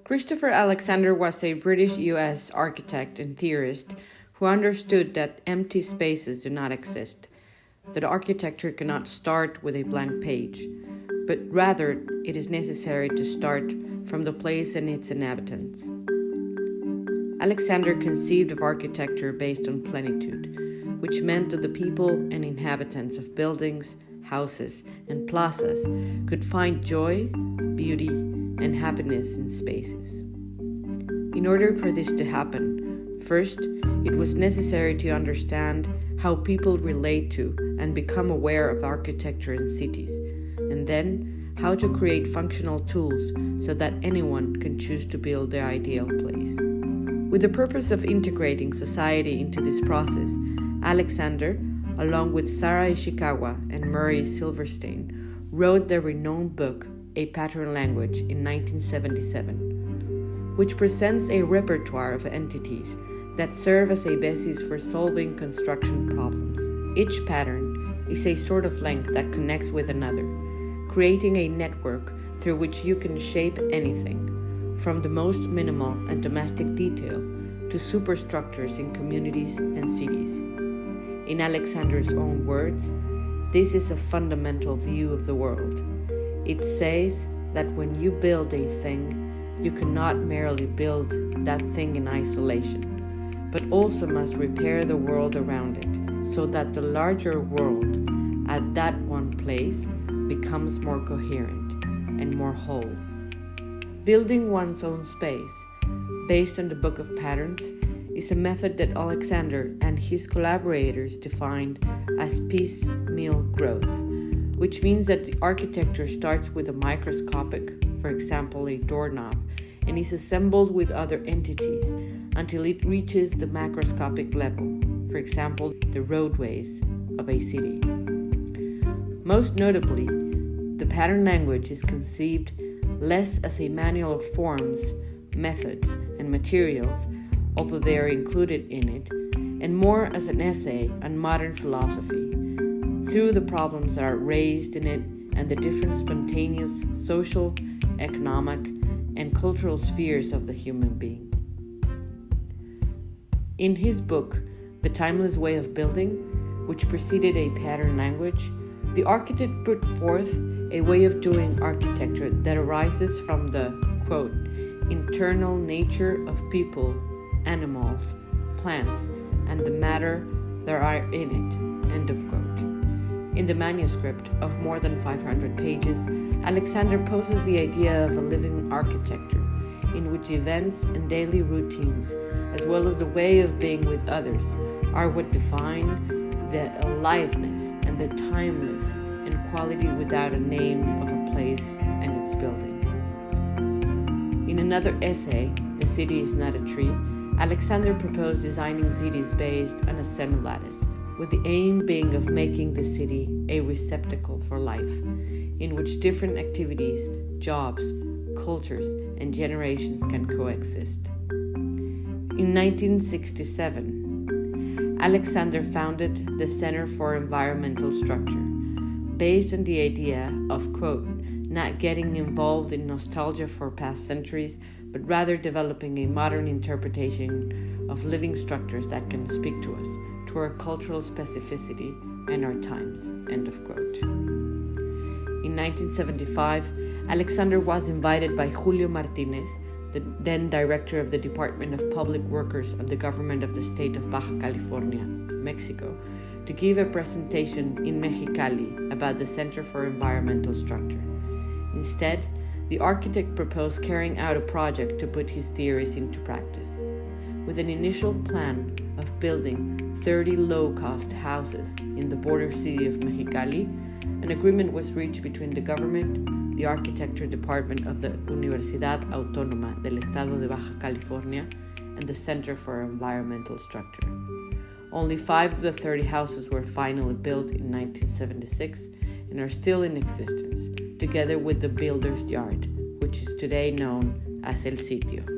Christopher Alexander was a British U.S. architect and theorist who understood that empty spaces do not exist, that architecture cannot start with a blank page, but rather it is necessary to start from the place and its inhabitants. Alexander conceived of architecture based on plenitude, which meant that the people and inhabitants of buildings, houses, and plazas could find joy, beauty, and happiness in spaces. In order for this to happen, first, it was necessary to understand how people relate to and become aware of architecture in cities, and then how to create functional tools so that anyone can choose to build their ideal place. With the purpose of integrating society into this process, Alexander, along with Sarah Ishikawa and Murray Silverstein, wrote the renowned book, A Pattern Language, in 1977, which presents a repertoire of entities that serve as a basis for solving construction problems. Each pattern is a sort of link that connects with another, creating a network through which you can shape anything, from the most minimal and domestic detail to superstructures in communities and cities. In Alexander's own words, this is a fundamental view of the world. It says that when you build a thing, you cannot merely build that thing in isolation, but also must repair the world around it, so that the larger world at that one place becomes more coherent and more whole. Building one's own space, based on the Book of Patterns, is a method that Alexander and his collaborators defined as piecemeal growth, which means that the architecture starts with a microscopic, for example, a doorknob, and is assembled with other entities until it reaches the macroscopic level, for example, the roadways of a city. Most notably, the pattern language is conceived less as a manual of forms, methods, and materials, although they are included in it, and more as an essay on modern philosophy, through the problems that are raised in it and the different spontaneous social, economic, and cultural spheres of the human being. In his book, The Timeless Way of Building, which preceded A Pattern Language, the architect put forth a way of doing architecture that arises from the, quote, internal nature of people, animals, plants, and the matter that are in it, end of quote. In the manuscript of more than 500 pages, Alexander poses the idea of a living architecture in which events and daily routines, as well as the way of being with others, are what define the aliveness and the timeless and quality without a name of a place and its buildings. In another essay, The City is Not a Tree, Alexander proposed designing cities based on a semi-lattice, with the aim being of making the city a receptacle for life, in which different activities, jobs, cultures, and generations can coexist. In 1967, Alexander founded the Center for Environmental Structure, based on the idea of, quote, not getting involved in nostalgia for past centuries, but rather developing a modern interpretation of living structures that can speak to us, to our cultural specificity and our times, end of quote. In 1975, Alexander was invited by Julio Martinez, the then director of the Department of Public Workers of the government of the state of Baja California, Mexico, to give a presentation in Mexicali about the Center for Environmental Structure. Instead, the architect proposed carrying out a project to put his theories into practice. With an initial plan of building 30 low-cost houses in the border city of Mexicali, an agreement was reached between the government, the architecture department of the Universidad Autónoma del Estado de Baja California, and the Center for Environmental Structure. Only 5 of the 30 houses were finally built in 1976 and are still in existence, together with the Builder's Yard, which is today known as El Sitio.